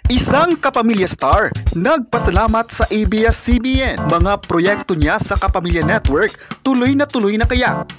Isang kapamilya star nagpasalamat sa ABS-CBN. Mga proyekto niya sa Kapamilya Network tuloy na kaya?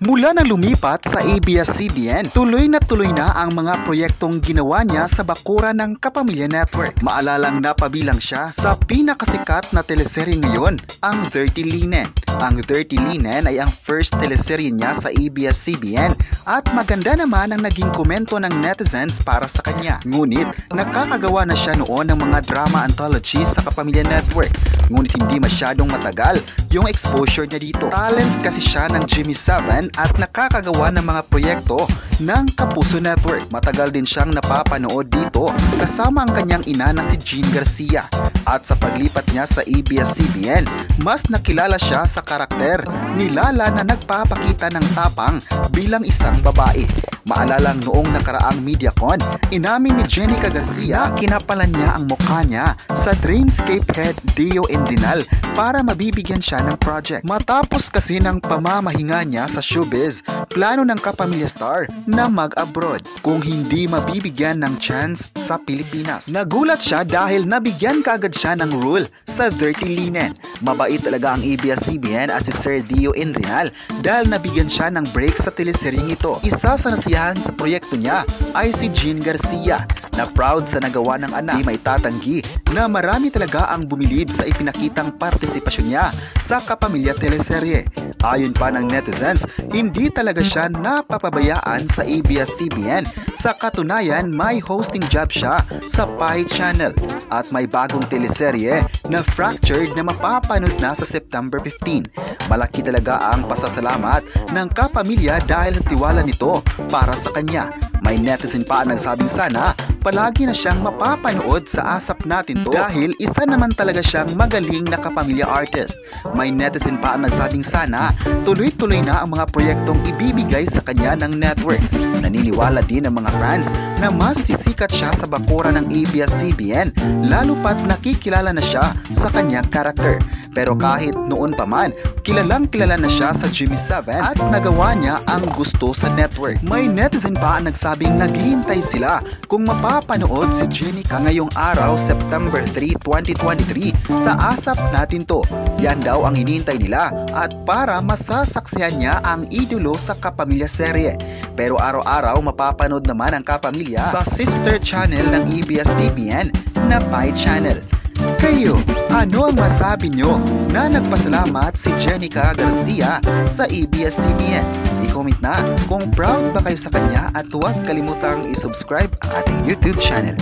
Mula nang lumipat sa ABS-CBN, tuloy na ang mga proyektong ginawa niya sa bakuran ng Kapamilya Network. Maalalang napabilang siya sa pinakasikat na teleserye ngayon, ang Dirty Linen. Ang Dirty Linen ay ang first teleserye niya sa ABS-CBN at maganda naman ang naging komento ng netizens para sa kanya. Ngunit nakakagawa na siya noon ng mga drama anthology sa Kapamilya Network. Ngunit hindi masyadong matagal yung exposure niya dito. Talent kasi siya ng Jimmy7 at nakakagawa ng mga proyekto ng Kapuso Network. Matagal din siyang napapanood dito kasama ang kanyang ina na si Jean Garcia. At sa paglipat niya sa ABS-CBN, mas nakilala siya sa karakter ni Lala na nagpapakita ng tapang bilang isang babae. Maalalang noong nakaraang MediaCon, inamin ni Jenica Garcia kinapalan niya ang mukha niya sa Dreamscape head Dio Endrinal para mabibigyan siya ng project. Matapos kasi ng pamamahinga niya sa showbiz, plano ng Kapamilya star na mag-abroad kung hindi mabibigyan ng chance sa Pilipinas. Nagulat siya dahil nabigyan kaagad siya ng role sa Dirty Linen. Mabait talaga ang ABS-CBN at si Sir Dio Endrinal dahil nabigyan siya ng break sa teleseryeng ito. Isa sa nasiyahan sa proyekto niya ay si Jean Garcia na proud sa nagawa ng anak. Di may tatanggi na marami talaga ang bumilib sa ipinakitang partisipasyon niya sa Kapamilya teleserye. Ayon pa ng netizens, hindi talaga siya napapabayaan sa ABS-CBN. Sa katunayan, may hosting job siya sa Pi Channel at may bagong teleserye na Fractured na mapapanood na sa September 15. Malaki talaga ang pasasalamat ng Kapamilya dahil sa tiwala nito para sa kanya. May netizen pa ang nagsabing sana palagi na siyang mapapanood sa Asap Natin To dahil isa naman talaga siyang magaling na kapamilya artist. May netizen pa ang nagsabing sana tuloy-tuloy na ang mga proyektong ibibigay sa kanya ng network. Naniniwala din ang mga fans na mas sisikat siya sa bakuran ng ABS-CBN lalo pat nakikilala na siya sa kanyang karakter. Pero kahit noon pa man, kilalang-kilala na siya sa Jimmy7 at nagawa niya ang gusto sa network. May netizen pa ang nagsabing naghihintay sila kung mapapanood si Jenica ngayong araw, September 3, 2023 sa Asap Natin To. Yan daw ang hinihintay nila at para masasaksihan niya ang idolo sa Kapamilya serye. Pero araw-araw mapapanood naman ang Kapamilya sa sister channel ng ABS-CBN na Pi Channel. Kayo, ano ang masabi nyo na nagpasalamat si Jenica Garcia sa ABS-CBN? I-comment na kung proud ba kayo sa kanya at huwag kalimutang i-subscribe ang ating YouTube channel.